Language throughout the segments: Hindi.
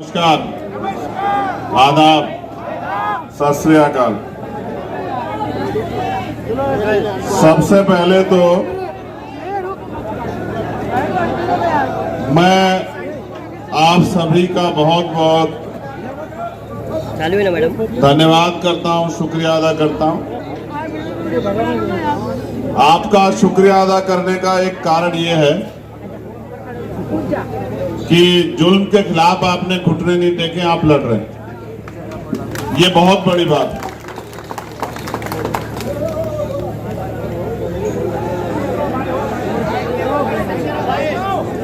नमस्कार, आदाब, सत श्री अकाल। सबसे पहले तो मैं आप सभी का बहुत बहुत धन्यवाद करता हूं, शुक्रिया अदा करता हूं। आपका शुक्रिया अदा करने का एक कारण यह है कि जुल्म के खिलाफ आपने घुटने नहीं टेके, आप लड़ रहे हैं। ये बहुत बड़ी बात है।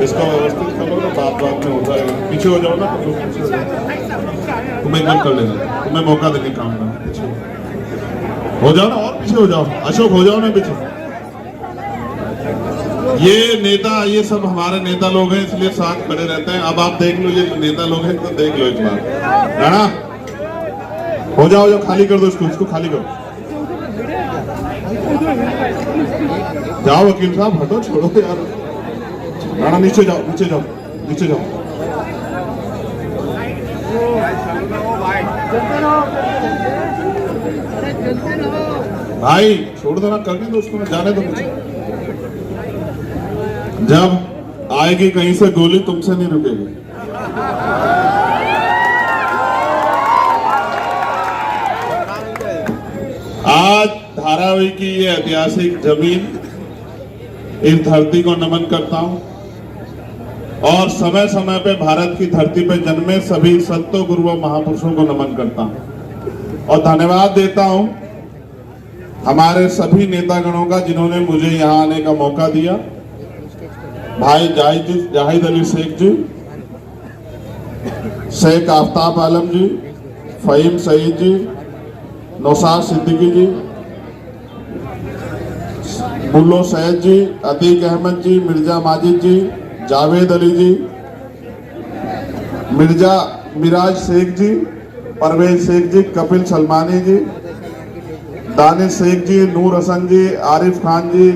इसको व्यवस्थित कर लो ना, बात में हो जाएगा। पीछे हो जाओ ना, तुम्हें एक कर लेना, तुम्हें मौका देने काम करना। पीछे हो जाओ ना, और पीछे हो जाओ। अशोक हो जाओ ना पीछे। ये नेता, ये सब हमारे नेता लोग हैं, इसलिए साथ खड़े रहते हैं। अब आप देख लो, ये नेता लोग हैं, तो देख लो एक बार। राणा हो जाओ, जो खाली कर दो इसको खाली करो। जाओ वकील साहब, हटो, छोड़ो यार। राणा नीचे जाओ, नीचे जाओ, नीचे जाओ। भाई छोड़ दो ना, करने दो उसको, जाने दो मुझे। जब आएगी कहीं से गोली, तुमसे नहीं रुकेगी। आज धारावी की ये ऐतिहासिक जमीन, इस धरती को नमन करता हूं और समय समय पे भारत की धरती पे जन्मे सभी संतों, गुरुओं, महापुरुषों को नमन करता हूं और धन्यवाद देता हूं हमारे सभी नेतागणों का, जिन्होंने मुझे यहां आने का मौका दिया। भाई जाहिद अली शेख जी, शेख आफ्ताब आलम जी, फहीम सईद जी, नौशाद सिद्दीकी जी, बुल्लो सैयद जी, अतीक अहमद जी, मिर्जा माजिद जी, जावेद अली जी, मिराज शेख जी, परवेज शेख जी, कपिल सलमानी जी, दानिश शेख जी, नूर हसन जी, आरिफ खान जी,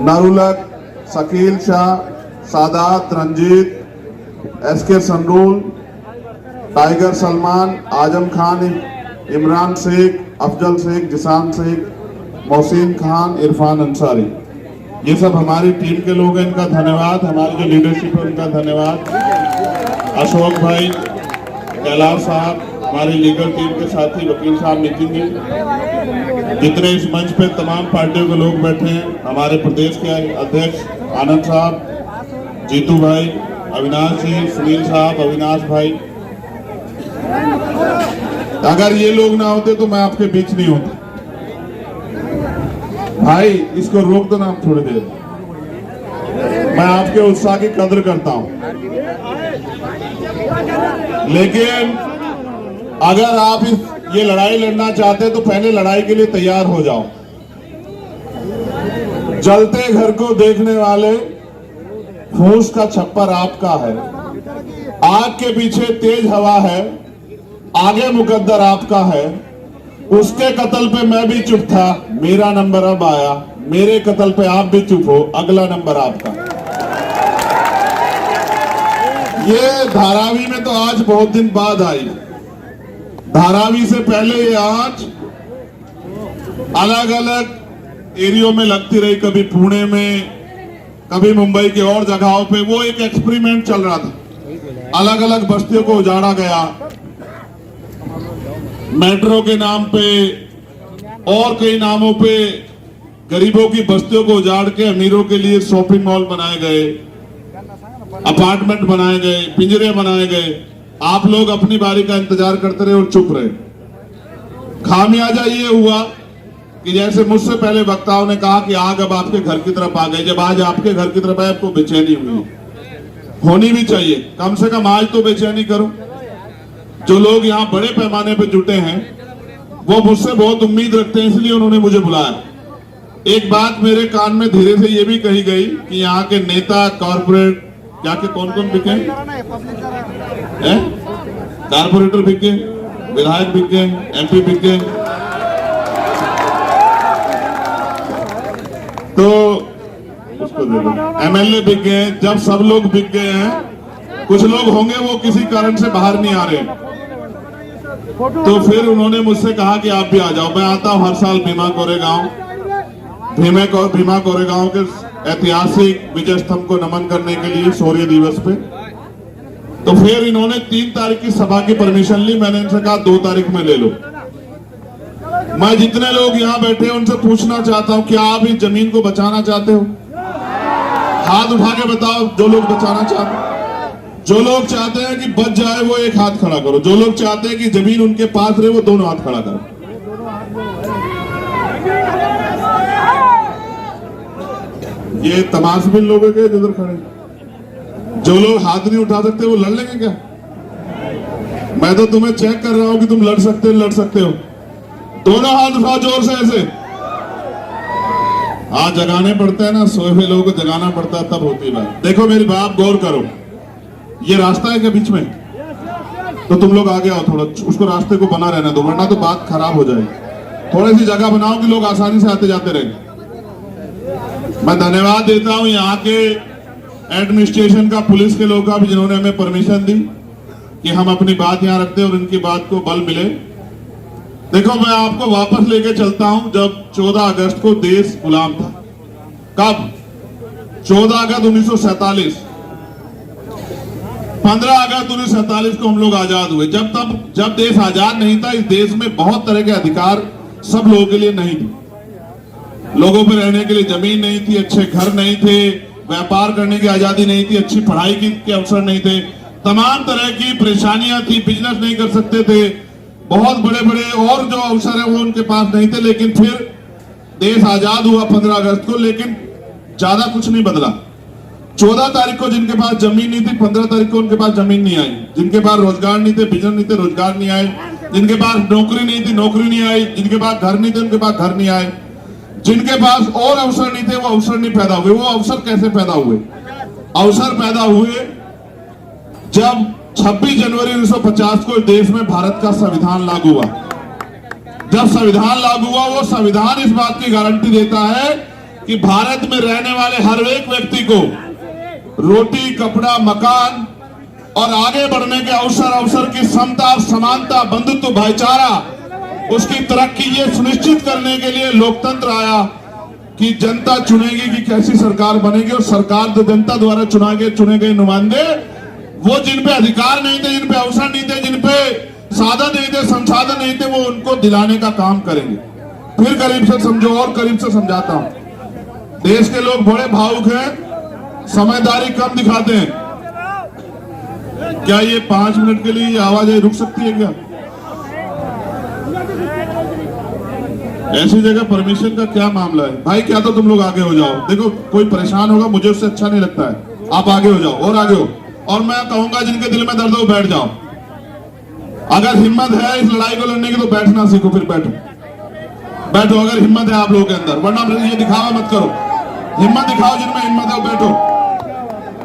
नरुलक, शकील शाह, सादात, रंजीत, SK संडूल, टाइगर सलमान, आजम खान, इमरान शेख, अफजल शेख, जिसान शेख, मोहसिन खान, इरफान अंसारी, ये सब हमारी टीम के लोग हैं। इनका धन्यवाद। हमारी जो लीडरशिप है उनका धन्यवाद। अशोक भाई, कैलाश साहब, हमारी लीगल टीम के साथी वकील साहब, नितिन जी, जितने इस मंच पे तमाम पार्टियों के लोग बैठे हैं, हमारे प्रदेश के अध्यक्ष आनंद साहब, जीतू भाई, अविनाश जी, सुनील साहब, अविनाश भाई। अगर ये लोग ना होते तो मैं आपके बीच नहीं होता। भाई इसको रोक दो ना आप थोड़ी देर। मैं आपके उत्साह की कदर करता हूं, लेकिन अगर आप ये लड़ाई लड़ना चाहते तो पहले लड़ाई के लिए तैयार हो जाओ। जलते घर को देखने वाले, फूस का छप्पर आपका है, आग के पीछे तेज हवा है, आगे मुकद्दर आपका है। उसके कत्ल पे मैं भी चुप था, मेरा नंबर अब आया, मेरे कत्ल पे आप भी चुप हो, अगला नंबर आपका। ये धारावी में तो आज बहुत दिन बाद आई। धारावी से पहले ये आज अलग अलग एरियो में लगती रही, कभी पुणे में, कभी मुंबई के और जगहों पे। वो एक एक्सपेरिमेंट चल रहा था। अलग अलग बस्तियों को उजाड़ा गया, मेट्रो के नाम पे और कई नामों पे गरीबों की बस्तियों को उजाड़ के अमीरों के लिए शॉपिंग मॉल बनाए गए, अपार्टमेंट बनाए गए, पिंजरे बनाए गए। आप लोग अपनी बारी का इंतजार करते रहे और चुप रहे। खामियाजा ये हुआ कि जैसे मुझसे पहले वक्ताओं ने कहा कि आग अब आपके घर की तरफ आ गई। जब आज आपके घर की तरफ आए, आपको बेचैनी हुई, होनी भी चाहिए। कम से कम आज तो बेचैनी करो। जो लोग यहाँ बड़े पैमाने पे जुटे हैं वो मुझसे बहुत उम्मीद रखते हैं, इसलिए उन्होंने मुझे बुलाया। एक बात मेरे कान में धीरे से ये भी कही गई कि यहाँ के नेता, कॉर्पोरेट, क्या के कौन कौन बिके, कारपोरेटर बिके, विधायक बिके, MP बिके, तो उसको दे दो, MLA बिक गए। जब सब लोग बिक गए हैं कुछ लोग होंगे वो किसी कारण से बाहर नहीं आ रहे, तो फिर उन्होंने मुझसे कहा कि आप भी आ जाओ। मैं आता हूं हर साल भीमा कोरेगांव के ऐतिहासिक विजय स्तंभ को नमन करने के लिए शौर्य दिवस पे। तो फिर इन्होंने 3 तारीख की सभा की परमिशन ली। मैंने इनसे कहा 2 तारीख में ले लो। मैं जितने लोग यहाँ बैठे हैं उनसे पूछना चाहता हूं, क्या आप इस जमीन को बचाना चाहते हो? हाथ उठा के बताओ जो लोग बचाना चाहते हैं। जो लोग चाहते हैं कि बच जाए वो एक हाथ खड़ा करो। जो लोग चाहते हैं कि जमीन उनके पास रहे वो दोनों हाथ खड़ा करो। ये तमाशबिन लोग हैं जिधर खड़े। जो लोग हाथ नहीं उठा सकते वो लड़ लेंगे क्या? मैं तो तुम्हें चेक कर रहा हूं कि तुम लड़ सकते हो। दोनों हाथ उठाओ जोर से ऐसे। हाथ जगाने पड़ते हैं ना, सोए हुए लोगों को जगाना पड़ता है, तब होती बात। देखो मेरी बात गौर करो, ये रास्ता है क्या बीच में? तो तुम लोग आगे आओ, थोड़ा उसको रास्ते को बना रहने दो, वरना तो बात खराब हो जाएगी। थोड़ी सी जगह बनाओ कि लोग आसानी से आते जाते रहे। मैं धन्यवाद देता हूं यहाँ के एडमिनिस्ट्रेशन का, पुलिस के लोगों का भी, जिन्होंने हमें परमिशन दी कि हम अपनी बात यहाँ रखते और इनकी बात को बल मिले। देखो मैं आपको वापस लेके चलता हूं जब 14 अगस्त को देश गुलाम था। कब? 14 अगस्त 1947। 15 अगस्त 1947 को हम लोग आजाद हुए। जब देश आजाद नहीं था, इस देश में बहुत तरह के अधिकार सब लोगों के लिए नहीं थे। लोगों पर रहने के लिए जमीन नहीं थी, अच्छे घर नहीं थे, व्यापार करने की आजादी नहीं थी, अच्छी पढ़ाई के अवसर नहीं थे, तमाम तरह की परेशानियां थी, बिजनेस नहीं कर सकते थे, बहुत बड़े बड़े और जो अवसर है वो उनके पास नहीं थे। लेकिन फिर देश आजाद हुआ 15 अगस्त को, लेकिन ज्यादा कुछ नहीं बदला। 14 तारीख को जिनके पास जमीन नहीं थी, 15 तारीख को उनके पास जमीन नहीं आई। जिनके पास रोजगार नहीं थे, बिजनेस नहीं थे, रोजगार नहीं आए। जिनके पास नौकरी नहीं थी, नौकरी नहीं आई। जिनके पास घर नहीं थे, उनके पास घर नहीं आए। जिनके पास और अवसर नहीं थे, वो अवसर नहीं पैदा हुए। वो अवसर कैसे पैदा हुए? अवसर पैदा हुए जब 26 जनवरी 1950 को देश में भारत का संविधान लागू हुआ। जब संविधान लागू हुआ, वो संविधान इस बात की गारंटी देता है कि भारत में रहने वाले हर एक व्यक्ति को रोटी, कपड़ा, मकान और आगे बढ़ने के अवसर की समता, समानता, बंधुत्व, भाईचारा, उसकी तरक्की, ये सुनिश्चित करने के लिए लोकतंत्र आया कि जनता चुनेगी कि कैसी सरकार बनेगी। और सरकार जो जनता द्वारा चुने गए नुमाइंदे, वो जिन पे अधिकार नहीं थे, जिन पे अवसर नहीं थे, जिन पे साधन नहीं थे, संसाधन नहीं थे, वो उनको दिलाने का काम करेंगे। फिर करीब से समझो और करीब से समझाता हूं। देश के लोग बड़े भावुक हैं, समझदारी कम दिखाते हैं। क्या ये 5 मिनट के लिए आवाज रुक सकती है क्या? ऐसी जगह परमिशन का क्या मामला है भाई? क्या तो तुम लोग आगे हो जाओ। देखो कोई परेशान होगा, मुझे उससे अच्छा नहीं लगता है। आप आगे हो जाओ और आगे हो। और मैं कहूंगा जिनके दिल में दर्द हो बैठ जाओ। अगर हिम्मत है इस लड़ाई को लड़ने की तो बैठना सीखो, फिर बैठो बैठो अगर हिम्मत है आप लोगों के अंदर, वरना ये दिखावा मत करो। हिम्मत दिखाओ, जिनमें हिम्मत है वो बैठो।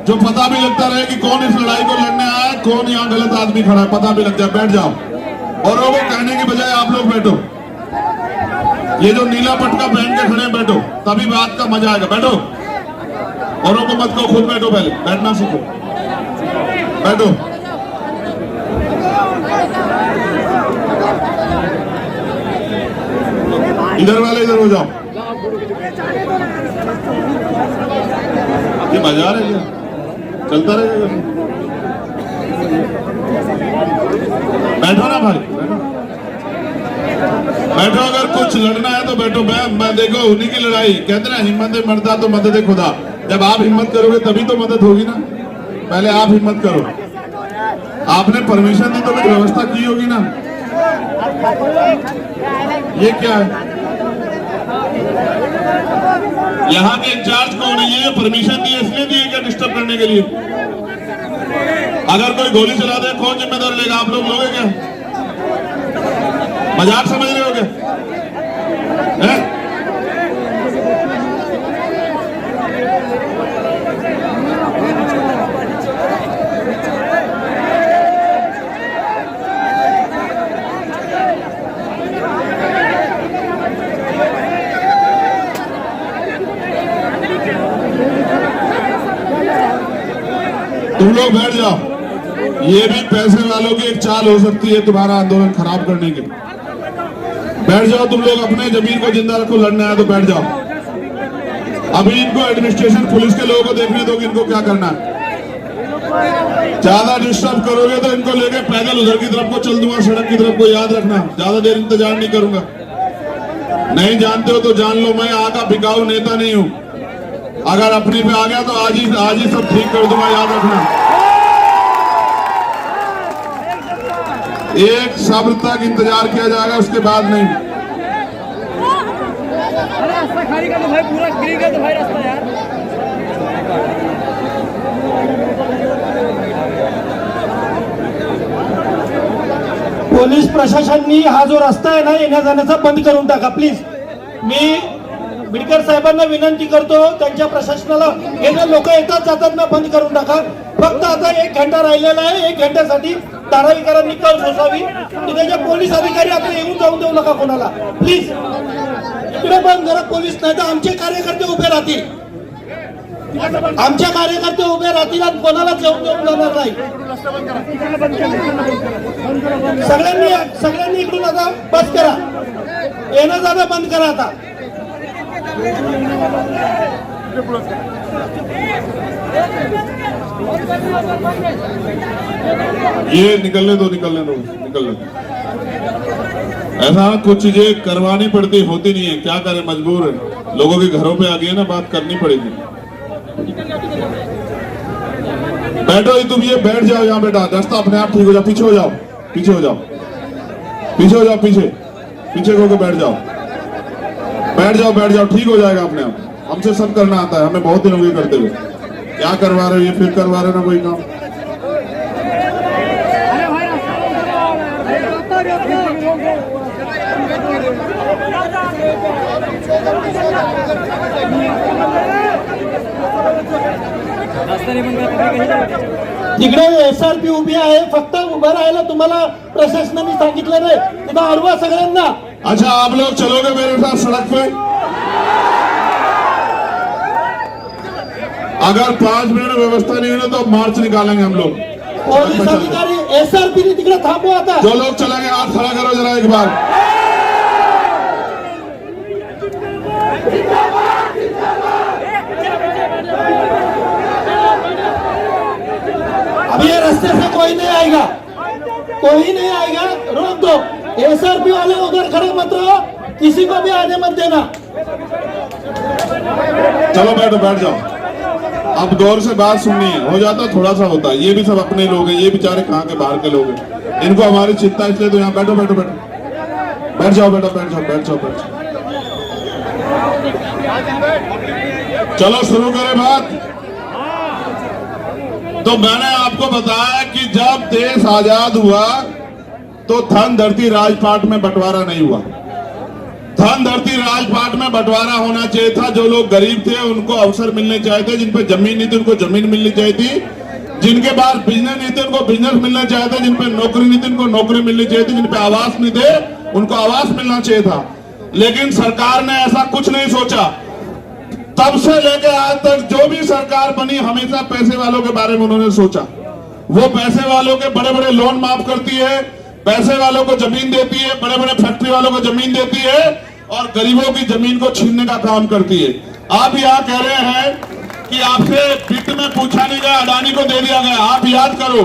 जो पता भी लगता रहे कि कौन इस लड़ाई को लड़ने आया है, कौन यहाँ गलत आदमी खड़ा है, पता भी लग जाए, बैठ जाओ। और वो कहने की बजाय आप लोग बैठो। ये जो नीला पटका पहन के खड़े बैठो, तभी बात का मजा आएगा। बैठो, औरों को मत कहो, खुद बैठो। पहले बैठना सीखो, बैठो। इधर वाले इधर हो जाओ। ये मजा रहेगा, चलता रहेगा। बैठो ना भाई, बैठो। अगर कुछ लड़ना है तो बैठो। मैं देखो उन्हीं की लड़ाई, कहते ना हिम्मत मरदा तो मदद खुदा। जब आप हिम्मत करोगे तभी तो मदद होगी ना। पहले आप हिम्मत करो। आपने परमिशन दी तो कुछ व्यवस्था की होगी ना। ये क्या है? यहाँ के इंचार्ज कौन है? ये परमिशन दी इसलिए दी है क्या? डिस्टर्ब करने के लिए। अगर कोई गोली चला दे कौन जिम्मेदार लेगा? आप लोग लोगे क्या? मजाक समझ रहे हो क्या? तुम लोग बैठ जाओ। ये भी पैसे वालों की एक चाल हो सकती है तुम्हारा आंदोलन खराब करने की। बैठ जाओ तुम लोग, अपने जमीन को जिंदा रखो, लड़ने आया तो बैठ जाओ। अभी इनको एडमिनिस्ट्रेशन पुलिस के लोगों को देखने दो कि इनको क्या करना है। ज्यादा डिस्टर्ब करोगे तो इनको लेके पैदल उधर की तरफ को चल दूंगा, सड़क की तरफ को। याद रखना, ज्यादा देर इंतजार नहीं करूंगा। नहीं जानते हो तो जान लो, मैं यहाँ का बिकाऊ नेता नहीं हूँ। अगर अपने पे आ गया तो आज ही सब ठीक कर दूंगा, याद रखना। एक सब्र तक इंतजार किया जाएगा, उसके बाद नहीं। रास्ता खाली कर दो भाई, पूरा गिर गया तो भाई रास्ता यार। पोलीस प्रशासनाने हा जो रस्ता आहे ना येण्या जाण्याचा बंद करून टाका प्लीज। मी बिडकर साहेबांना विनंती करतो, त्यांच्या प्रशासनाला हे जे लोक येतात जातात ना बंद करून टाका। फक्त आता 1 घंटा राहिलेला आहे, 1 घंट्यासाठी धारावीकरांनी कळ सोसावी। तिथे पोलीस अधिकारी आता येऊन जाऊन देऊ नका कोणाला प्लीज। इकडे पण जरा पोलीस नाही तर आमचे कार्यकर्ते उभे राहतील, आमचे कार्यकर्ते उभे राहतील आणि कोणालाच येऊन देऊन जाणार नाही। सगळ्यांनी इकडून आता बस करा, येणं जाणं बंद करा आता। ये निकलने दो। ऐसा कुछ चीजें करवानी पड़ती, होती नहीं है, क्या करें, मजबूर है। लोगों के घरों पे आ गई है ना, बात करनी पड़ेगी। बैठो ही तुम, ये बैठ जाओ यहाँ बेटा, रास्ता अपने आप ठीक हो जाओ। पीछे हो जाओ, पीछे हो जाओ, पीछे हो जाओ, पीछे होकर बैठ जाओ, बैठ जाओ, ठीक हो जाएगा अपने आप। हमसे सब करना आता है, हमें बहुत दिन हो गए करते हुए। क्या करवा रहे हो, ये फिर करवा रहे ना कोई काम। तिकडे SRP उभी आहे, फक्त उभं राहायला तुम्हाला प्रशासनाने सांगितलं नाही, तिथं अडवा सगळ्यांना। अच्छा, आप लोग चलोगे मेरे साथ सड़क पे? अगर 5 मिनट व्यवस्था नहीं हुई ना तो मार्च निकालेंगे हम लोग। पोलीस अधिकारी SRP ने तिकडे थांबवा आता। जो लोग चलेंगे हाथ खड़ा करो जरा एक बार। अब ये रास्ते से कोई नहीं आएगा, रोक दो। SRP वाले उधर खड़े मत रहो, किसी को भी आने मत देना। चलो बैठ जाओ। अब गौर से बात सुननी है, हो जाता थोड़ा सा होता है। ये भी सब अपने लोग हैं, ये बेचारे कहाँ के बाहर के लोग हैं, इनको हमारी चिंता, इसलिए तो यहाँ बैठ जाओ बेटा। चलो शुरू करें बात। तो मैंने आपको बताया कि जब देश आजाद हुआ तो धन धरती राजपाट में बंटवारा नहीं हुआ। धन धरती राजपाट में बंटवारा होना चाहिए था। जो लोग गरीब थे उनको अवसर मिलने चाहिए थे, जिन पे जमीन नहीं थी उनको जमीन मिलनी चाहिए थी, जिनके पास बिजनेस नहीं थे उनको बिजनेस मिलना चाहिए था, जिन पे नौकरी नहीं थी उनको नौकरी मिलनी चाहिए थी, जिन पे आवास नहीं थे उनको आवास मिलना चाहिए था। लेकिन सरकार ने ऐसा कुछ नहीं सोचा। तब से लेकर आज तक जो भी सरकार बनी हमेशा पैसे वालों के बारे में उन्होंने सोचा। वो पैसे वालों के बड़े बड़े लोन माफ करती है, पैसे वालों को जमीन देती है, बड़े बड़े फैक्ट्री वालों को जमीन देती है और गरीबों की जमीन को छीनने का काम करती है। आप यहाँ कह रहे हैं कि आपसे वित्त में पूछा नहीं गया, अडानी को दे दिया गया। आप याद करो,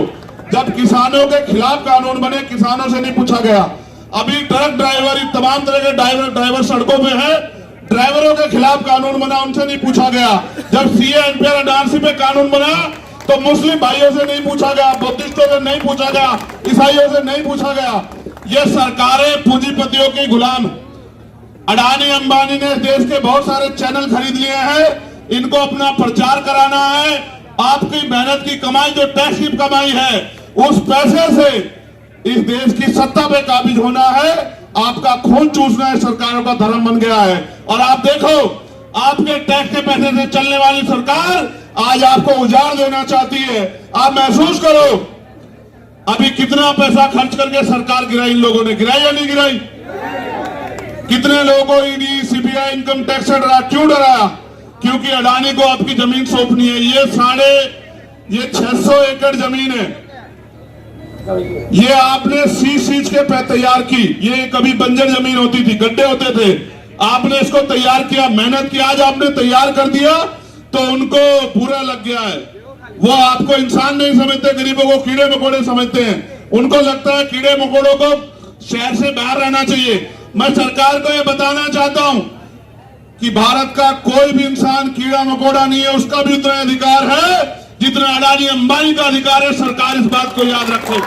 जब किसानों के खिलाफ कानून बने किसानों से नहीं पूछा गया। अभी ट्रक ड्राइवर, तमाम तरह के ड्राइवर सड़कों पे है, ड्राइवरों के खिलाफ कानून बना, उनसे नहीं पूछा गया। जब CA NPR एनआरसी पे कानून बना तो मुस्लिम भाइयों से नहीं पूछा गया, बुद्धिस्टों से नहीं पूछा गया, ईसाइयों से नहीं पूछा गया। ये सरकारें पूंजीपतियों की गुलाम। अडानी अंबानी ने देश के बहुत सारे चैनल खरीद लिए हैं, इनको अपना प्रचार कराना है। आपकी मेहनत की कमाई, जो टैक्स की कमाई है, उस पैसे से इस देश की सत्ता पे काबिज होना है। आपका खून चूसना है, सरकारों का धर्म बन गया है। और आप देखो, आपके टैक्स के पैसे से चलने वाली सरकार आज आपको उजाड़ देना चाहती है। आप महसूस करो, अभी कितना पैसा खर्च करके सरकार गिराई, इन लोगों ने गिराई या नहीं गिराई? कितने लोगों को ईडी, CBI, इनकम टैक्स से डरा? क्यों डराया? क्योंकि अडानी को आपकी जमीन सौंपनी है। ये 600 एकड़ जमीन है, ये आपने सींच के पे तैयार की। ये कभी बंजर जमीन होती थी, गड्ढे होते थे, आपने इसको तैयार किया, मेहनत की, आज आपने तैयार कर दिया तो उनको पूरा लग गया है। वो आपको इंसान नहीं समझते, गरीबों को कीड़े मकोड़े समझते हैं। उनको लगता है कीड़े मकोड़ों को शहर से बाहर रहना चाहिए। मैं सरकार को यह बताना चाहता हूं कि भारत का कोई भी इंसान कीड़ा मकोड़ा नहीं है, उसका भी उतना अधिकार है जितना अडानी अंबानी का अधिकार है। सरकार इस बात को याद रखे।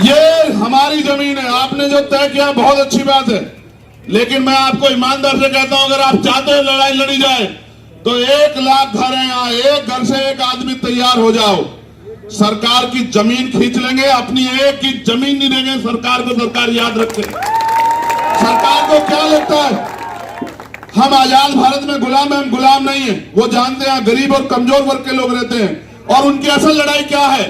ये हमारी जमीन है, आपने जो तय किया बहुत अच्छी बात है, लेकिन मैं आपको ईमानदार से कहता हूं, अगर आप चाहते हैं लड़ाई लड़ी जाए तो 1 लाख घर है यहाँ, एक घर से एक आदमी तैयार हो जाओ, सरकार की जमीन खींच लेंगे, अपनी एक की जमीन नहीं देंगे सरकार को। सरकार याद रखे। सरकार को क्या लगता है हम आजाद भारत में गुलाम हैं? हम गुलाम नहीं है। वो जानते हैं गरीब और कमजोर वर्ग के लोग रहते हैं और उनकी असल लड़ाई क्या है।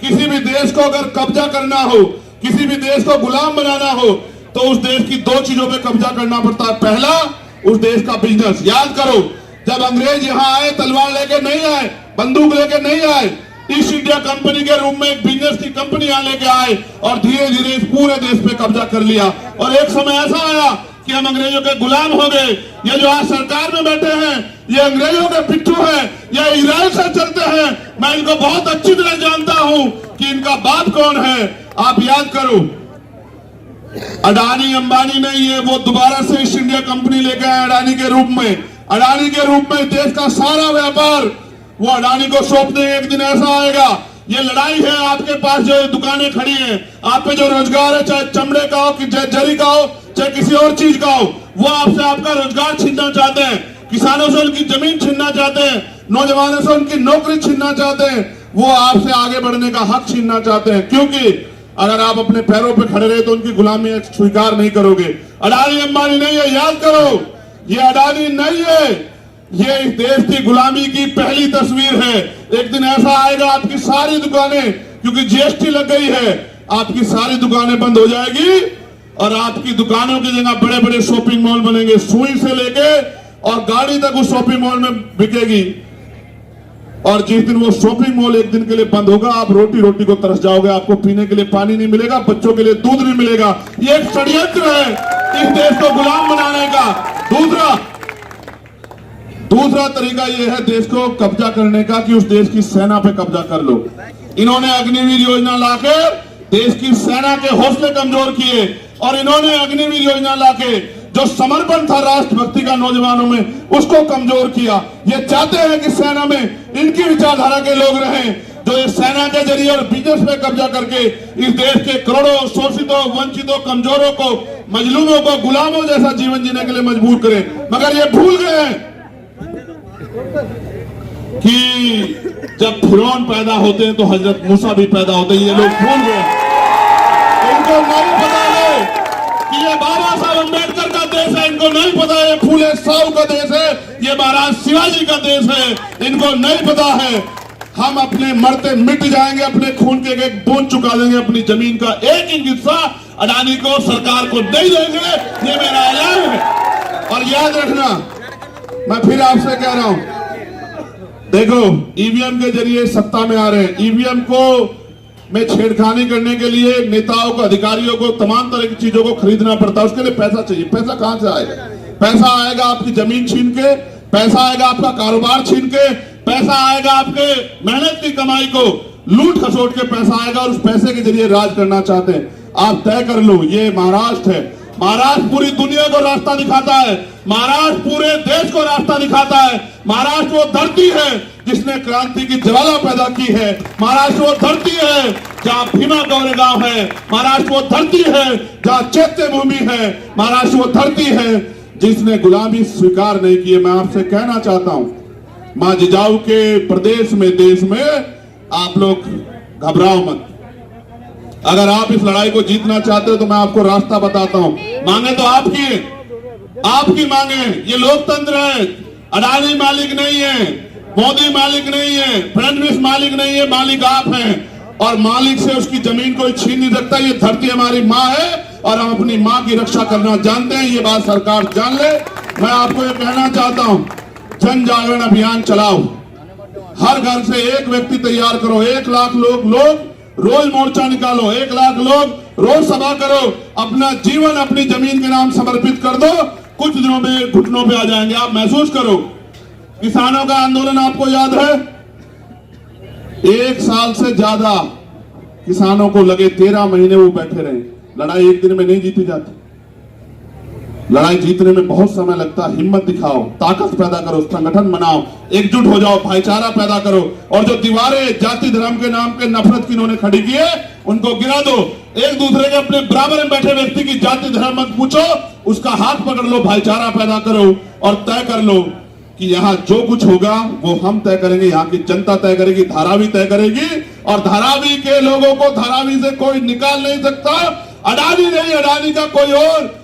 किसी भी देश को अगर कब्जा करना हो, किसी भी देश को गुलाम बनाना हो तो उस देश की 2 चीजों पे कब्जा करना पड़ता है। पहला, उस देश का बिजनेस। याद करो, जब अंग्रेज यहां आए तलवार लेके नहीं आए, बंदूक लेके नहीं आए, ईस्ट इंडिया कंपनी के रूप में एक बिजनेस की कंपनी यहां लेके आए और धीरे धीरे इस पूरे देश पे कब्जा कर लिया। और एक समय ऐसा आया कि हम अंग्रेजों के गुलाम हो गए। ये जो आज सरकार में बैठे हैं ये अंग्रेजों के पिट्ठू हैं, ये इजराइल से चलते हैं। मैं इनको बहुत अच्छी तरह जानता हूं कि इनका बाप कौन है। आप याद करो, अडानी अंबानी नहीं है, वो दोबारा से ईस्ट इंडिया कंपनी लेके आए अडानी के रूप में। अडानी के रूप में देश का सारा व्यापार वो अडानी को सौंप देंगे। एक दिन ऐसा आएगा, ये लड़ाई है। आपके पास जो दुकानें खड़ी हैं, आप पे जो रोजगार है, चाहे चमड़े का हो, चाहे जरी का हो, चाहे किसी और चीज का हो, वो आपसे आपका रोजगार छीनना चाहते हैं। किसानों से उनकी जमीन छीनना चाहते हैं, नौजवानों से उनकी नौकरी छीनना चाहते हैं, वो आपसे आगे बढ़ने का हक छीनना चाहते हैं। क्योंकि अगर आप अपने पैरों पे खड़े रहे तो उनकी गुलामी स्वीकार नहीं करोगे। अडानी अंबानी नहीं है, याद करो, ये अडानी नहीं है, ये इस देश की गुलामी की पहली तस्वीर है। एक दिन ऐसा आएगा आपकी सारी दुकानें, क्योंकि जीएसटी लग गई है, आपकी सारी दुकानें बंद हो जाएगी और आपकी दुकानों की जगह बड़े बड़े शॉपिंग मॉल बनेंगे। सुई से लेके और गाड़ी तक उस शॉपिंग मॉल में बिकेगी। और जिस दिन वो शॉपिंग मॉल एक दिन के लिए बंद होगा, आप रोटी को तरस जाओगे। आपको पीने के लिए पानी नहीं मिलेगा, बच्चों के लिए दूध नहीं मिलेगा। ये एक षड्यंत्र है इस देश को गुलाम बनाने का। दूसरा तरीका यह है देश को कब्जा करने का कि उस देश की सेना पे कब्जा कर लो। इन्होंने अग्निवीर योजना लाकर देश की सेना के हौसले कमजोर किए और इन्होंने अग्निवीर योजना लाके जो समर्पण था राष्ट्रभक्ति का नौजवानों में, उसको कमजोर किया। ये चाहते हैं कि सेना में इनकी विचारधारा के लोग रहें, जो इस सेना के जरिए और बिजनेस पे कब्जा करके इस देश के करोड़ों शोषितों, वंचितों, कमजोरों को, मजलूमों को गुलामों जैसा जीवन जीने के लिए मजबूर करें। मगर ये भूल गए हैं कि जब फिरौन पैदा होते हैं तो हजरत मूसा भी पैदा होते हैं। ये लोग भूल गए। इनको नहीं पता है कि ये बाबा साहब अम्बेडकर का देश है। इनको नहीं पता है फूले साहू का देश है, ये महाराज शिवाजी का देश है। इनको नहीं पता है हम अपने मरते मिट जाएंगे, अपने खून के एक बूंद चुका देंगे, अपनी जमीन का एक इंच हिस्सा अडानी को, सरकार को नहीं देंगे। ये मेरा ऐलान है। और याद रखना, मैं फिर आपसे कह रहा हूं, देखो ईवीएम के जरिए सत्ता में आ रहे हैं। ईवीएम को में छेड़खानी करने के लिए नेताओं को, अधिकारियों को तमाम तरह की चीजों को खरीदना पड़ता है। उसके लिए पैसा चाहिए। पैसा कहां से आएगा? पैसा आएगा आपकी जमीन छीन के, पैसा आएगा आपका कारोबार छीन के, पैसा आएगा आपके मेहनत की कमाई को लूट खसोट के पैसा आएगा और उस पैसे के जरिए राज करना चाहते हैं। आप तय कर लो, ये महाराष्ट्र है। महाराष्ट्र पूरी दुनिया को रास्ता दिखाता है, महाराष्ट्र पूरे देश को रास्ता दिखाता है। महाराष्ट्र वो धरती है जिसने क्रांति की ज्वाला पैदा की है। महाराष्ट्र वो धरती है जहां भीमा गौरेगांव है। महाराष्ट्र वो धरती है जहां चैत्य भूमि है। महाराष्ट्र वो धरती है जिसने गुलामी स्वीकार नहीं की है। मैं आपसे कहना चाहता हूं, मां जिजाऊ के प्रदेश में, देश में आप लोग घबराओ मत। अगर आप इस लड़ाई को जीतना चाहते हो तो मैं आपको रास्ता बताता हूं। मांगे तो आपकी मांगे। ये लोकतंत्र है। अडानी मालिक नहीं है, मोदी मालिक नहीं है, फडणवीस मालिक नहीं है, मालिक आप हैं। और मालिक से उसकी जमीन कोई छीन नहीं सकता। ये धरती हमारी माँ है और हम अपनी माँ की रक्षा करना जानते हैं। ये बात सरकार जान ले। मैं आपको ये कहना चाहता हूं, जन जागरण अभियान चलाओ। हर घर से एक व्यक्ति तैयार करो, 1 लाख लोग रोज मोर्चा निकालो, 1 लाख लोग रोज सभा करो, अपना जीवन अपनी जमीन के नाम समर्पित कर दो, कुछ दिनों में घुटनों पे आ जाएंगे। आप महसूस करो, किसानों का आंदोलन आपको याद है, 1 साल से ज्यादा किसानों को लगे, 13 महीने वो बैठे रहे। लड़ाई एक दिन में नहीं जीती जाती, लड़ाई जीतने में बहुत समय लगता है। हिम्मत दिखाओ, ताकत पैदा करो, संगठन बनाओ, एकजुट हो जाओ, भाईचारा पैदा करो, और जो दीवारें जाति धर्म के नाम पे नफरत की इन्होंने खड़ी की है उनको गिरा दो। एक दूसरे के अपने बराबर में बैठे व्यक्ति की जाति धर्म मत पूछो, उसका हाथ पकड़ लो, भाईचारा पैदा करो और तय कर लो कि यहाँ जो कुछ होगा वो हम तय करेंगे, यहाँ की जनता तय करेगी, धारावी तय करेगी, और धारावी के लोगों को धारावी से कोई निकाल नहीं सकता। अडानी नहीं, अडानी का कोई और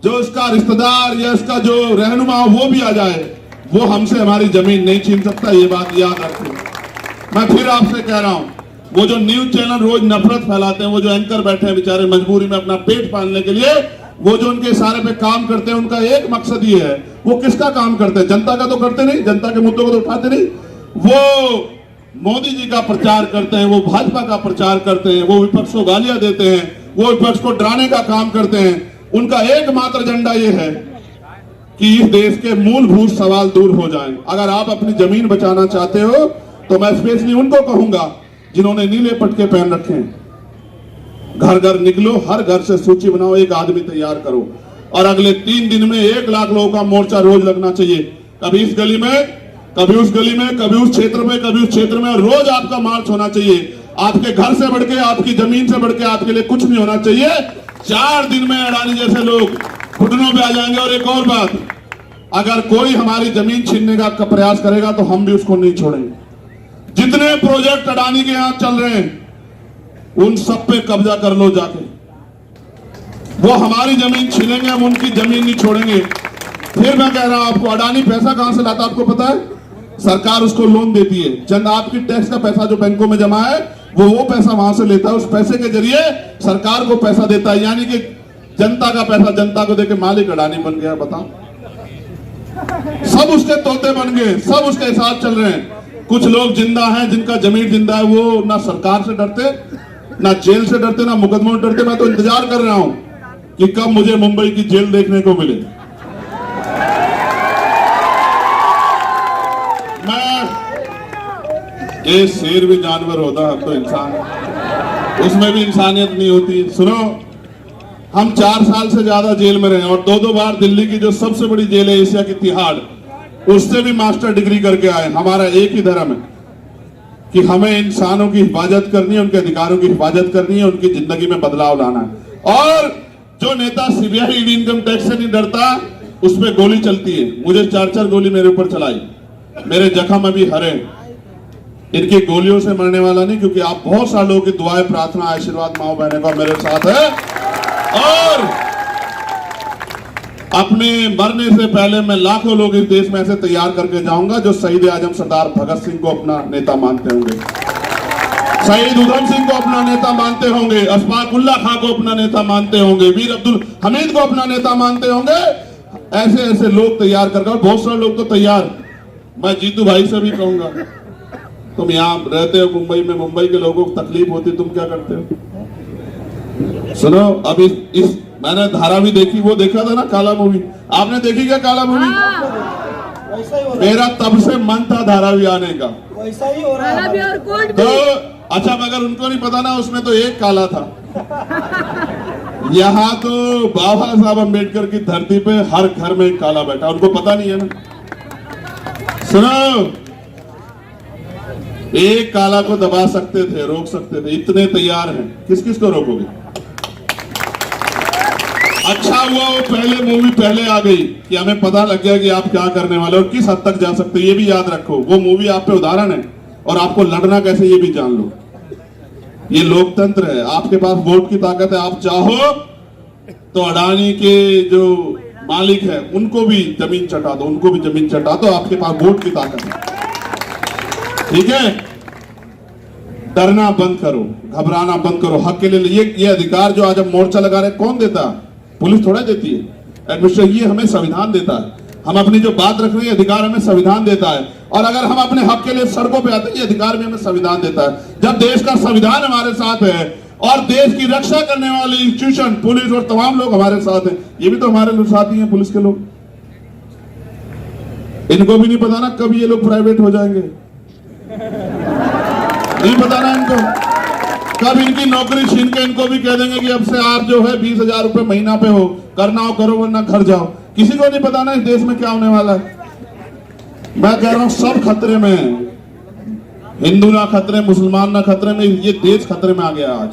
जो इसका रिश्तेदार या इसका जो रहनुमा हो वो भी आ जाए, वो हमसे हमारी जमीन नहीं छीन सकता। ये बात याद रखें। मैं फिर आपसे कह रहा हूं, वो जो न्यूज चैनल रोज नफरत फैलाते हैं, वो जो एंकर बैठे हैं बेचारे मजबूरी में अपना पेट पालने के लिए, वो जो उनके इशारे पे काम करते हैं, उनका एक मकसद ये है, वो किसका काम करते हैं? जनता का तो करते नहीं, जनता के मुद्दों को तो उठाते नहीं। वो मोदी जी का प्रचार करते हैं, वो भाजपा का प्रचार करते हैं, वो विपक्ष को गालियां देते हैं, वो विपक्ष को डराने का काम करते हैं। उनका एकमात्र एजेंडा ये है कि इस देश के मूलभूत सवाल दूर हो जाएं। अगर आप अपनी जमीन बचाना चाहते हो तो मैं स्पेशली उनको कहूंगा जिन्होंने नीले पटके पहन रखे हैं, घर घर निकलो, हर घर से सूची बनाओ, एक आदमी तैयार करो, और अगले 3 दिन में 1 लाख लोगों का मोर्चा रोज लगना चाहिए। कभी इस गली में, कभी उस गली में, कभी उस क्षेत्र में, कभी उस क्षेत्र में, और रोज आपका मार्च होना चाहिए। आपके घर से बढ़ के, आपकी जमीन से बढ़ के आपके लिए कुछ नहीं होना चाहिए। 4 दिन में अडानी जैसे लोग घुटनों पे आ जाएंगे। और एक और बात, अगर कोई हमारी जमीन छीनने का प्रयास करेगा तो हम भी उसको नहीं छोड़ेंगे। जितने प्रोजेक्ट अडानी के यहां चल रहे हैं उन सब पे कब्जा कर लो जाके, वो हमारी जमीन छीनेंगे, हम उनकी जमीन नहीं छोड़ेंगे। फिर मैं कह रहा हूं आपको, अडानी पैसा कहां से लाता आपको पता है? सरकार उसको लोन देती है, चंद आपकी टैक्स का पैसा जो बैंकों में जमा है वो पैसा वहां से लेता है, उस पैसे के जरिए सरकार को पैसा देता है, यानी कि जनता का पैसा जनता को देके मालिक अडानी बन गया। बताओ, सब उसके तोते बन गए, सब उसके हिसाब चल रहे हैं। कुछ लोग जिंदा हैं, जिनका जमीन जिंदा है, वो ना सरकार से डरते, ना जेल से डरते, ना मुकदमों से डरते। मैं तो इंतजार कर रहा हूं कि कब मुझे मुंबई की जेल देखने को मिले। ये शेर भी जानवर होता, अब तो इंसान, उसमें भी इंसानियत नहीं होती। सुनो, हम 4 साल से ज्यादा जेल में रहे और 2-2 बार दिल्ली की जो सबसे बड़ी जेल है एशिया की, तिहाड़, उससे भी मास्टर डिग्री करके आए। हमारा एक ही धर्म है कि हमें इंसानों की हिफाजत करनी है, उनके अधिकारों की हिफाजत करनी है, उनकी जिंदगी में बदलाव लाना है। और जो नेता सीबीआई ईडी इनकम टैक्स से नहीं डरता, उसमें गोली चलती है। मुझे 4-4 गोली मेरे ऊपर चलाई, मेरे जख्म अभी हरे। इनकी गोलियों से मरने वाला नहीं, क्योंकि आप बहुत सारे लोगों की दुआएं, प्रार्थना, आशीर्वाद माओ बहने का मेरे साथ है। और अपने मरने से पहले मैं लाखों लोग इस देश में ऐसे तैयार करके जाऊंगा जो शहीद आजम सरदार भगत सिंह को अपना नेता मानते होंगे, शहीद उधम सिंह को अपना नेता मानते होंगे, अशफाक उल्लाह खां को अपना नेता मानते होंगे, वीर अब्दुल हमीद को अपना नेता मानते होंगे। ऐसे ऐसे लोग तैयार कर, बहुत सारे लोग तो तैयार। मैं जीतू भाई से भी कहूंगा, तुम यहाँ रहते हो मुंबई में, मुंबई के लोगों को तकलीफ होती, तुम क्या करते हो? सुनो, अब इस मैंने धारावी देखी, वो देखा था ना काला मूवी, आपने देखी क्या काला मूवी? मेरा तब से मन था धारावी आने का, वैसा ही हो रहा है। तो अच्छा, मगर उनको नहीं पता ना, उसमें तो एक काला था। यहाँ तो बाबा साहब अम्बेडकर की धरती पे हर घर में एक काला बैठा, उनको पता नहीं है ना। सुनो, एक काला को दबा सकते थे, रोक सकते थे, इतने तैयार हैं, किस किस को रोकोगे? अच्छा हुआ वो पहले मूवी पहले आ गई कि हमें पता लग गया कि आप क्या करने वाले और किस हद तक जा सकते, ये भी याद रखो। वो मूवी आप पे उदाहरण है, और आपको लड़ना कैसे ये भी जान लो। ये लोकतंत्र है, आपके पास वोट की ताकत है। आप चाहो तो अडानी के जो मालिक है उनको भी जमीन चटा दो, उनको भी जमीन चटा दो, आपके पास वोट की ताकत है। ठीक है, डरना बंद करो, घबराना बंद करो, हक के लिए। ये अधिकार जो आज हम मोर्चा लगा रहे, कौन देता? पुलिस थोड़ा देती है, एडमिनिस्ट्रेशन, ये हमें संविधान देता है। हम अपनी जो बात रख रहे हैं, अधिकार हमें संविधान देता है। और अगर हम अपने हक के लिए सड़कों पे आते हैं, ये अधिकार भी हमें संविधान देता है। जब देश का संविधान हमारे साथ है और देश की रक्षा करने वाली इंस्टीट्यूशन पुलिस और तमाम लोग हमारे साथ हैं, ये भी तो हमारे लोग साथी हैं पुलिस के लोग। इनको भी नहीं पता ना कब ये लोग प्राइवेट हो जाएंगे, नहीं पता ना इनको, कब इनकी नौकरी छीन के इनको भी कह देंगे कि अब से आप जो है 20,000 रुपए महीना पे हो, करना हो करो वरना घर जाओ। किसी को नहीं पता ना इस देश में क्या होने वाला है। मैं कह रहा हूं सब खतरे में है, हिंदू ना खतरे, मुसलमान ना खतरे में, ये देश खतरे में आ गया आज।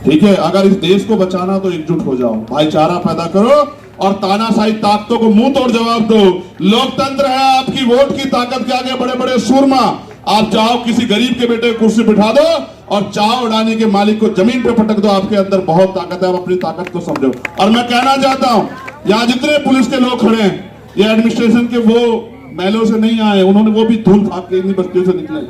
ठीक है, अगर इस देश को बचाना तो एकजुट हो जाओ, भाईचारा पैदा करो और तानाशाही ताकतों को मुंह तोड़ जवाब दो। लोकतंत्र है, आपकी वोट की ताकत के आगे बड़े बड़े सूरमा। आप चाहो किसी गरीब के बेटे को कुर्सी बिठा दो और चाहो अडानी के मालिक को जमीन पे पटक दो, आपके अंदर बहुत ताकत है, आप अपनी ताकत को समझो। और मैं कहना चाहता हूं, यहाँ जितने पुलिस के लोग खड़े हैं, ये एडमिनिस्ट्रेशन के वो महलों से नहीं आए, उन्होंने वो भी धूल फाक के इन्हीं बस्तियों से निकले,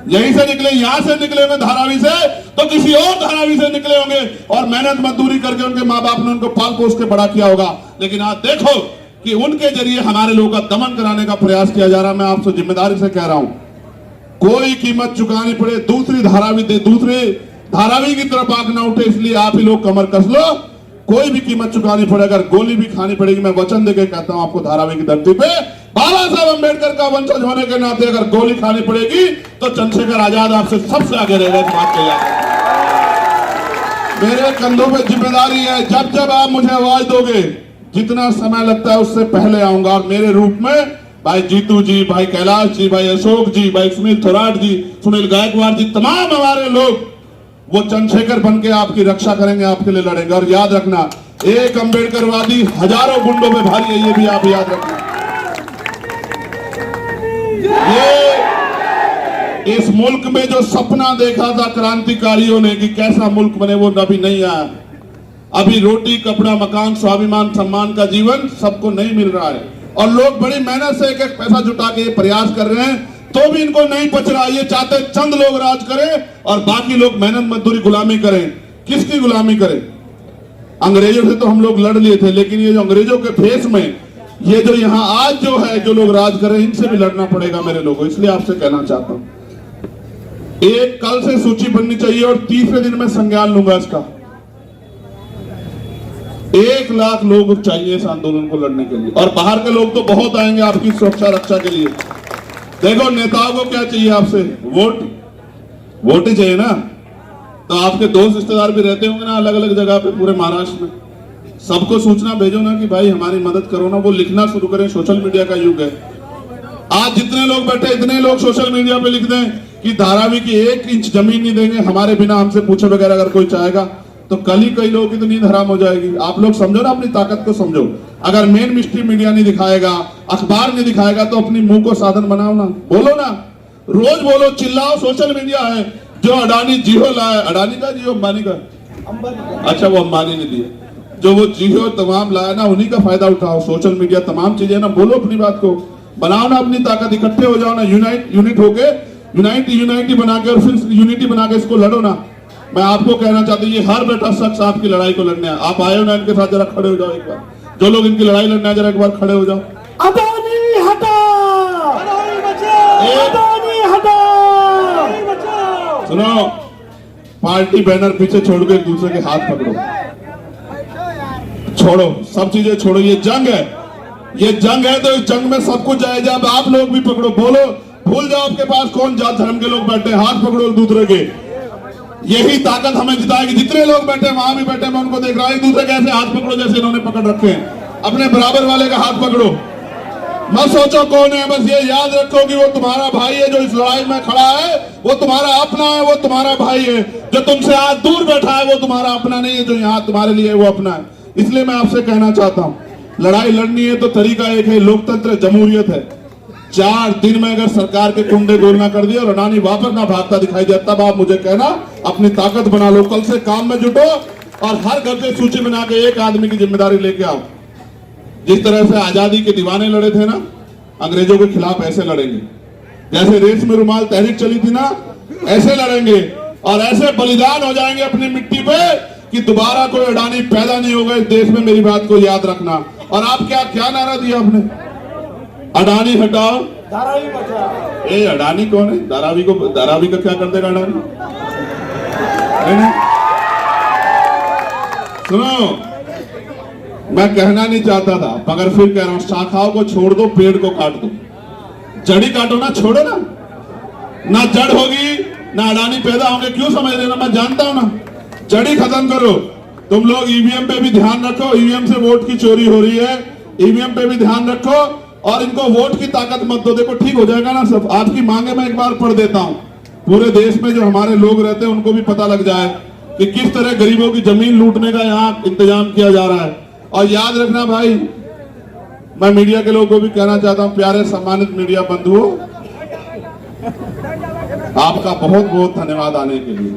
यहीं से निकले, यहां से निकले होंगे धारावी से, तो किसी और धारावी से निकले होंगे और मेहनत मजदूरी करके उनके माँ बाप ने उनको पाल पोस के बड़ा किया होगा। लेकिन आज देखो कि उनके जरिए हमारे लोगों का दमन कराने का प्रयास किया जा रहा। मैं आपसे जिम्मेदारी से कह रहा हूं, कोई कीमत चुकानी पड़े, दूसरी धारावी की तरफ आंख ना उठे, इसलिए आप ही लोग कमर कस लो। कोई भी कीमत चुकानी पड़े, अगर गोली भी खानी पड़ेगी, मैं वचन देके कहता हूं आपको, धारावी की धरती पे बाबा साहब अंबेडकर का वंशज होने के नाते अगर गोली खानी पड़ेगी तो चंद्रशेखर आजाद आपसे सबसे आगे रहेगा, इस बात को याद रखना। मेरे कंधों पे जिम्मेदारी है, जब जब आप मुझे आवाज दोगे, जितना समय लगता है उससे पहले आऊंगा और मेरे रूप में भाई जीतू जी, भाई कैलाश जी, भाई अशोक जी, भाई सुनील थोराट जी, सुनील गायकवाड़ जी, तमाम हमारे लोग वो चंद्रशेखर बन के आपकी रक्षा करेंगे, आपके लिए लड़ेंगे। और याद रखना, एक अंबेडकरवादी हजारों गुंडों में भारी है, ये भी आप याद रखना। ये इस मुल्क में जो सपना देखा था क्रांतिकारियों ने कि कैसा मुल्क बने, वो अभी नहीं आया। अभी रोटी कपड़ा मकान स्वाभिमान सम्मान का जीवन सबको नहीं मिल रहा है और लोग बड़ी मेहनत से एक एक पैसा जुटा के प्रयास कर रहे हैं, तो भी इनको नहीं पच रहा। ये चाहते चंद लोग राज करें और बाकी लोग मेहनत मजदूरी गुलामी करें। किसकी गुलामी करें? अंग्रेजों से तो हम लोग लड़ लिए थे, लेकिन ये जो अंग्रेजों के भेष में ये जो यहाँ आज जो है, जो लोग राज कर रहे हैं, इनसे भी लड़ना पड़ेगा मेरे लोगों। इसलिए आपसे कहना चाहता हूं, एक कल से सूची बननी चाहिए और तीसरे दिन में संज्ञान लूंगा इसका। 1 लाख लोग चाहिए इस आंदोलन को लड़ने के लिए और बाहर के लोग तो बहुत आएंगे आपकी सुरक्षा रक्षा के लिए। देखो नेताओं को क्या चाहिए आपसे? वोट ही चाहिए ना। तो आपके दोस्त रिश्तेदार भी रहते होंगे ना अलग अलग जगह पे पूरे महाराष्ट्र में, सबको सूचना भेजो ना कि भाई हमारी मदद करो ना। वो लिखना शुरू करें, सोशल मीडिया का युग है। आज जितने लोग बैठे इतने लोग सोशल मीडिया पे लिख दें कि धारावी की 1 इंच जमीन नहीं देंगे हमारे बिना, हमसे पूछे बगैर अगर कोई चाहेगा, तो कल ही कई लोगों की तो नींद हराम हो जाएगी। आप लोग समझो ना, अपनी ताकत को समझो। अगर मेन मिस्ट्री मीडिया नहीं दिखाएगा, अखबार नहीं दिखाएगा, तो अपनी मुंह को साधन बनाओ ना, बोलो ना, रोज बोलो, चिल्लाओ। सोशल मीडिया है, जो अडानी जियो लाए, अडानी का जियो अंबानी का, अच्छा वो अंबानी ने दिया, जो वो जियो तमाम लाया ना, उन्हीं का फायदा उठाओ। सोशल मीडिया तमाम चीजें ना, बोलो अपनी बात को, बनाओ ना अपनी ताकत, इकट्ठे हो जाओ ना, यूनिट होके यूनिटी बना के और फिर यूनिटी बना के इसको लड़ो ना। मैं आपको कहना चाहता हूँ, ये हर बेटा शख्स आपकी लड़ाई को लड़ने आप आए हो ना, इनके साथ जरा खड़े हो जाओ एक बार। जो लोग इनकी लड़ाई लड़ने आए जरा एक बार खड़े हो जाओ। अडानी हटाओ, अडानी हटाओ। सुनो, पार्टी बैनर पीछे छोड़ के एक दूसरे के हाथ पकड़ो, छोड़ो सब चीजें छोड़ो। ये जंग है, ये जंग है, तो इस जंग में सब कुछ जायज। अब आप लोग भी पकड़ो, बोलो, भूल जाओ आपके पास कौन जात धर्म के लोग बैठे, हाथ पकड़ो एक दूसरे के। यही ताकत हमें जिताएगी। जितने लोग बैठे वहां भी बैठे, मैं उनको देख रहा हूं, एक दूसरे के ऐसे हाथ पकड़ो जैसे इन्होंने पकड़ रखे हैं। अपने बराबर वाले का हाथ पकड़ो, मत सोचो कौन है, बस ये याद रखो कि वो तुम्हारा भाई है। जो इस लड़ाई में खड़ा है वो तुम्हारा अपना है, वो तुम्हारा भाई है। जो तुमसे आज दूर बैठा है वो तुम्हारा अपना नहीं है, जो यहाँ तुम्हारे लिए वो अपना है। इसलिए मैं आपसे कहना चाहता हूँ, लड़ाई लड़नी है तो तरीका एक है, लोकतंत्र जमहूरियत है। 4 दिन में अगर सरकार के कुंडे गोलना कर दिया और अडानी वापस ना भागता दिखाई दिया, तब आप मुझे कहना अपनी ताकत बना लो। कल से काम में जुटो और हर घर से सूची बना के एक आदमी की जिम्मेदारी लेके आओ। जिस तरह से आजादी के दीवाने लड़े थे ना अंग्रेजों के खिलाफ, ऐसे लड़ेंगे। जैसे रेस में रुमाल तहरीक चली थी ना, ऐसे लड़ेंगे और ऐसे बलिदान हो जाएंगे अपनी मिट्टी पे कि दोबारा कोई अडानी पैदा नहीं होगा इस देश में। मेरी बात को याद रखना। और आप क्या नारा दिया आपने? अडानी हटाओ, धारावी बचा। ये अडानी कौन है? धारावी का क्या कर देगा अडानी? है ना? सुनो, मैं कहना नहीं चाहता था मगर फिर कह रहा हूं, शाखाओं को छोड़ दो, पेड़ को काट दो। जड़ी काटो ना, छोड़ो ना जड़ होगी ना अडानी पैदा होंगे। क्यों समझ रहे ना, मैं जानता हूं ना। जड़ी खत्म करो। तुम लोग ईवीएम पे भी ध्यान रखो, ईवीएम से वोट की चोरी हो रही है, ईवीएम पे भी ध्यान रखो और इनको वोट की ताकत मत दो। देखो ठीक हो जाएगा ना सब। आपकी मांगे मैं एक बार पढ़ देता हूं, पूरे देश में जो हमारे लोग रहते हैं उनको भी पता लग जाए कि किस तरह गरीबों की जमीन लूटने का यहाँ इंतजाम किया जा रहा है। और याद रखना भाई, मैं मीडिया के लोगों को भी कहना चाहता हूं, प्यारे सम्मानित मीडिया बंधुओं, आपका बहुत बहुत धन्यवाद आने के लिए।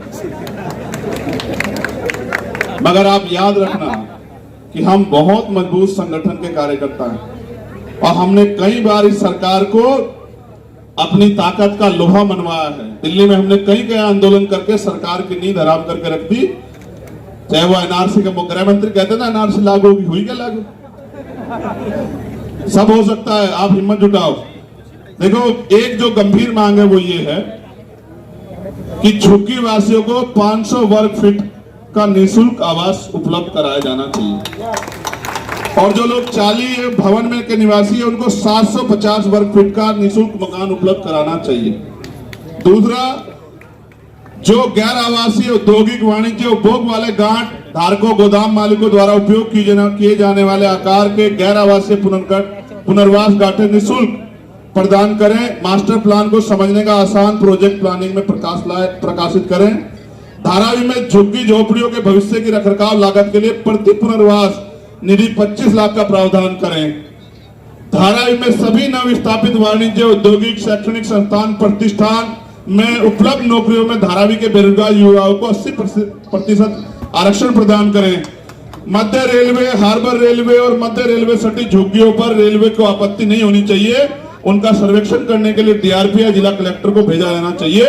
मगर आप याद रखना कि हम बहुत मजबूत संगठन के कार्यकर्ता हैं और हमने कई बार इस सरकार को अपनी ताकत का लोहा मनवाया है। दिल्ली में हमने कई आंदोलन करके सरकार की नींद हराम करके रख दी। चाहे वो एनआरसी के गृह मंत्री कहते ना एनआरसी लागू होगी, हुई क्या लागू? सब हो सकता है, आप हिम्मत जुटाओ। देखो, एक जो गंभीर मांग है वो ये है कि झुग्गी वासियों को 500 वर्ग फीट का निःशुल्क आवास उपलब्ध कराया जाना चाहिए और जो लोग 40 भवन में के निवासी है उनको 750 वर्ग फीट का निःशुल्क मकान उपलब्ध कराना चाहिए। दूसरा, जो गैर आवासीय औद्योगिक वाणिज्य उपभोग वाले गांठ धारकों गोदाम मालिकों द्वारा उपयोग किए जाने वाले आकार के गैर आवासीय पुनर्वास गांठें निःशुल्क प्रदान करें। मास्टर प्लान को समझने का आसान प्रोजेक्ट प्लानिंग में प्रकाशित करें। धारावी में झुग्गी झोपड़ियों के भविष्य की रखरखाव लागत के लिए प्रति पुनर्वास निधि 25 लाख का प्रावधान करें। धारावी में सभी नवस्थापित वाणिज्य औद्योगिक शैक्षणिक संस्थान प्रतिष्ठान में उपलब्ध नौकरियों में धारावी के बेरोजगार युवाओं को 80% आरक्षण प्रदान करें। मध्य रेलवे, हार्बर रेलवे और मध्य रेलवे सटी झुग्गियों पर रेलवे को आपत्ति नहीं होनी चाहिए। उनका सर्वेक्षण करने के लिए डीआरपी या जिला कलेक्टर को भेजा जाना चाहिए।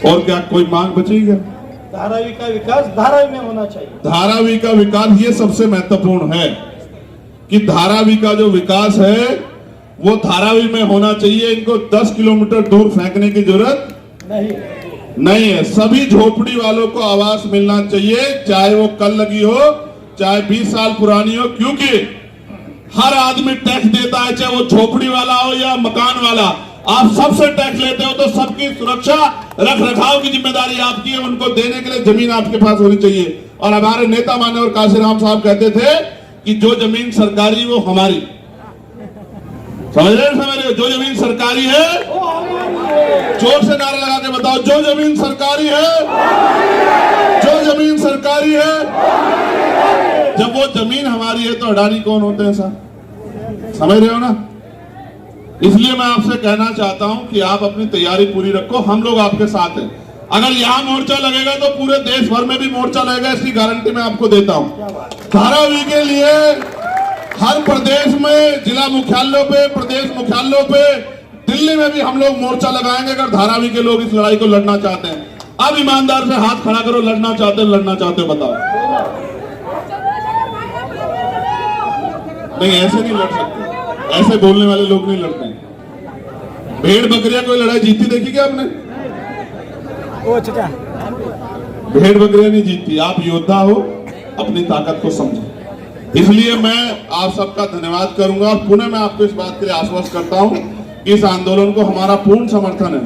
और क्या कोई मांग बचेगी? धारावी का विकास धारावी में होना चाहिए। धारावी का विकास ये सबसे महत्वपूर्ण है कि धारावी का जो विकास है वो धारावी में होना चाहिए। इनको 10 किलोमीटर दूर फेंकने की जरूरत नहीं है। सभी झोपड़ी वालों को आवास मिलना चाहिए, चाहे वो कल लगी हो चाहे 20 साल पुरानी हो, क्योंकि हर आदमी टैक्स देता है, चाहे वो झोपड़ी वाला हो या मकान वाला। आप सबसे टैक्स लेते हो तो सबकी सुरक्षा रख रखाव की जिम्मेदारी आपकी है। उनको देने के लिए जमीन आपके पास होनी चाहिए। और हमारे नेता माननीय काशीराम साहब कहते थे कि जो जमीन सरकारी वो हमारी। समझ रहे? जो जमीन सरकारी है, जोर से नारा लगा के बताओ, जो जमीन सरकारी है, जो जमीन सरकारी है। जब वो जमीन हमारी है तो अडानी कौन होते हैं साहब? समझ रहे हो ना? इसलिए मैं आपसे कहना चाहता हूं कि आप अपनी तैयारी पूरी रखो, हम लोग आपके साथ हैं। अगर यहां मोर्चा लगेगा तो पूरे देश भर में भी मोर्चा लगेगा, इसकी गारंटी मैं आपको देता हूं। धारावी के लिए हर प्रदेश में जिला मुख्यालयों पे, प्रदेश मुख्यालयों पे, दिल्ली में भी हम लोग मोर्चा लगाएंगे अगर धारावी के लोग इस लड़ाई को लड़ना चाहते हैं। अब ईमानदार से हाथ खड़ा करो, लड़ना चाहते हो बताओ। नहीं, ऐसे नहीं लड़ सकते, ऐसे बोलने वाले लोग नहीं लड़ते। भेड़ बकरियां कोई लड़ाई जीती देखी क्या आपने? भेड़ बकरियां नहीं जीतती। आप योद्धा हो, अपनी ताकत को समझो। इसलिए मैं आप सबका धन्यवाद करूंगा और पुनः मैं आपको इस बात के लिए आश्वस्त करता हूं कि इस आंदोलन को हमारा पूर्ण समर्थन है।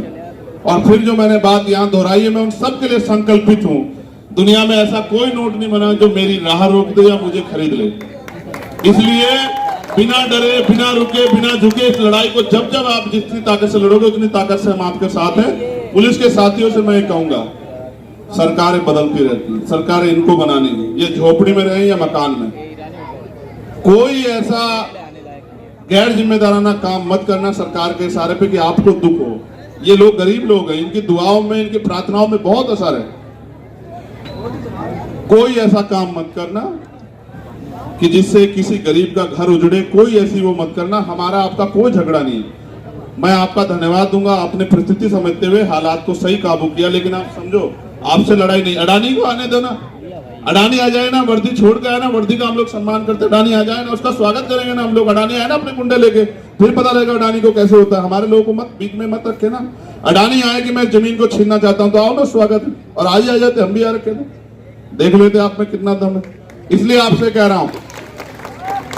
और फिर जो मैंने बात यहां दोहराई है, मैं उन सब के लिए संकल्पित हूं। दुनिया में ऐसा कोई नोट नहीं बना जो मेरी राह रोक दे या मुझे खरीद ले। इसलिए बिना डरे, बिना रुके, बिना झुके इस लड़ाई को जब जब आप जितनी ताकत से लड़ोगे उतनी ताकत से हम आपके साथ हैं। पुलिस के साथियों से मैं कहूंगा, सरकारें बदलती रहती हैं, सरकारें इनको बनानी है, ये झोपड़ी में रहे या मकान में। कोई ऐसा गैर जिम्मेदाराना काम मत करना सरकार के इशारे पे कि आपको दुख हो। ये लोग गरीब लोग हैं, इनकी दुआओं में, इनकी प्रार्थनाओं में बहुत असर है। कोई ऐसा काम मत करना कि जिससे किसी गरीब का घर उजड़े, कोई ऐसी वो मत करना। हमारा आपका कोई झगड़ा नहीं है। मैं आपका धन्यवाद दूंगा, आपने परिस्थिति समझते हुए हालात को सही काबू किया। लेकिन आप समझो, आपसे लड़ाई नहीं, अडानी को आने दो ना। अडानी आ जाए ना, वर्दी छोड़ के आए ना, वर्दी का हम लोग सम्मान करते, अडानी आ जाए ना, उसका स्वागत करेंगे ना हम लोग। अडानी आए ना अपने गुंडे लेके, फिर पता लगेगा अडानी को कैसे होता है। हमारे लोगों को मत बीच में मत रखे ना। अडानी आए कि मैं जमीन को छीनना चाहता हूं तो आओ ना, स्वागत है। और आज ही आ जाते, हम भी आ रखे थे, देख लेते आप में कितना दम है। इसलिए आपसे कह रहा हूं,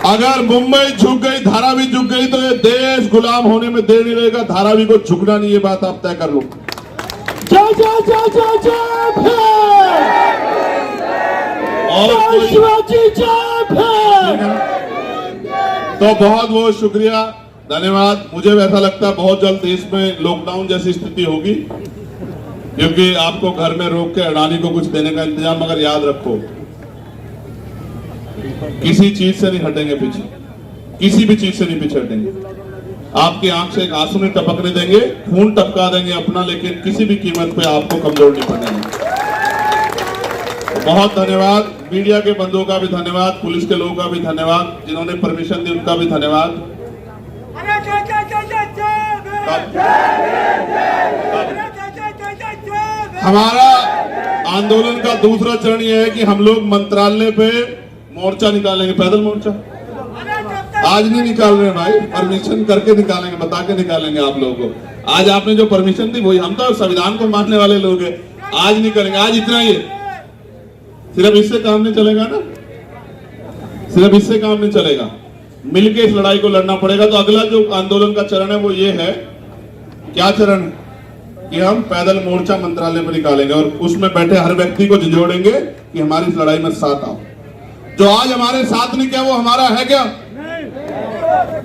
अगर मुंबई झुक गई, धारावी झुक गई तो ये देश गुलाम होने में देर नहीं रहेगा। धारावी को झुकना नहीं, ये बात आप तय कर लो। जय जय जय जय जय और भीम, शिवाजी जय भीम। तो बहुत बहुत शुक्रिया, धन्यवाद। मुझे ऐसा लगता है बहुत जल्द देश में लॉकडाउन जैसी स्थिति होगी, क्योंकि आपको घर में रोक के अडानी को कुछ देने का इंतजाम। मगर याद रखो, किसी चीज से नहीं हटेंगे पीछे, किसी भी चीज से नहीं पीछे हटेंगे। आपकी आंख से एक आंसू नहीं टपकने देंगे, खून टपका देंगे अपना, लेकिन किसी भी कीमत पे आपको कमजोर नहीं पड़ने देंगे। बहुत धन्यवाद। मीडिया के बंधुओं का भी धन्यवाद, पुलिस के लोगों का भी धन्यवाद, जिन्होंने परमिशन दी उनका भी धन्यवाद। हमारा आंदोलन का दूसरा चरण यह है कि हम लोग मंत्रालय पे मोर्चा निकालेंगे, पैदल मोर्चा। आज नहीं निकाल रहे भाई, परमिशन करके निकालेंगे, बता के निकालेंगे आप लोगों को। आज आपने जो परमिशन दी वही, हम तो संविधान को मानने वाले लोग हैं। आज नहीं करेंगे, आज इतना ही है। सिर्फ इससे काम नहीं चलेगा ना, सिर्फ इससे काम नहीं चलेगा, मिलके इस लड़ाई को लड़ना पड़ेगा। तो अगला जो आंदोलन का चरण है वो ये है, क्या चरण है कि हम पैदल मोर्चा मंत्रालय पर निकालेंगे और उसमें बैठे हर व्यक्ति को झिझोड़ेंगे कि हमारी इस लड़ाई में साथ आओ। जो आज हमारे साथ नहीं किया वो हमारा है क्या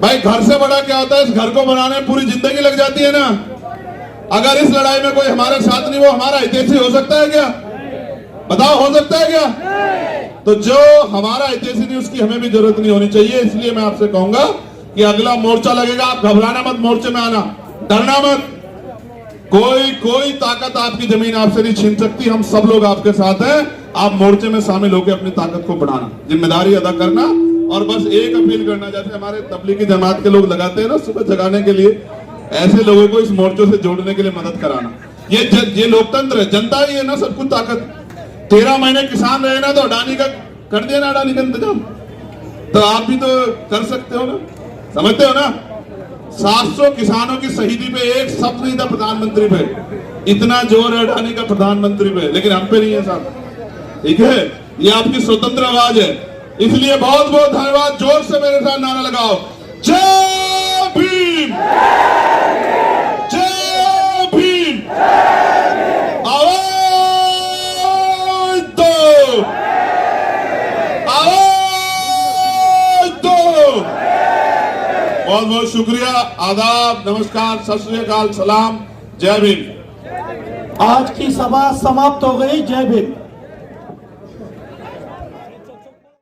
भाई? घर से बड़ा क्या होता है? इस घर को बनाने में पूरी जिंदगी लग जाती है ना। अगर इस लड़ाई में कोई हमारे साथ नहीं, वो हमारा हितैषी हो सकता है क्या? बताओ, हो सकता है क्या? तो जो हमारा हितैषी नहीं उसकी हमें भी जरूरत नहीं होनी चाहिए। इसलिए मैं आपसे कहूंगा कि अगला मोर्चा लगेगा, आप घबराना मत, मोर्चे में आना, डरना मत। कोई ताकत आपकी जमीन आपसे नहीं छीन सकती। हम सब लोग आपके साथ हैं। आप मोर्चे में शामिल होकर अपनी ताकत को बढ़ाना, जिम्मेदारी अदा करना और बस एक अपील करना, जैसे हमारे तबलीगी जमात के लोग लगाते हैं ना सुबह जगाने के लिए, ऐसे लोगों को इस मोर्चों से जोड़ने के लिए मदद कराना। ये लोकतंत्र है, जनता ही है ना सब कुछ ताकत। 13 महीने किसान रहे ना, तो अडानी का कर दिया ना, अडानी का इंतजाम। तो आप भी तो कर सकते हो ना, समझते हो ना। 700 किसानों की शहीदी पे एक शब्द नहीं था प्रधानमंत्री पे। इतना जोर है अडानी का प्रधानमंत्री पे, लेकिन हम पे नहीं है साहब। ठीक है, ये आपकी स्वतंत्र आवाज है। इसलिए बहुत बहुत धन्यवाद। जोर से मेरे साथ नारा लगाओ, जय भीम, जय भीम। आवाज दो, आवाज दो। बहुत बहुत शुक्रिया, आदाब, नमस्कार, सत श्री अकाल, सलाम, जय भीम। आज की सभा समाप्त हो गई। जय भीम।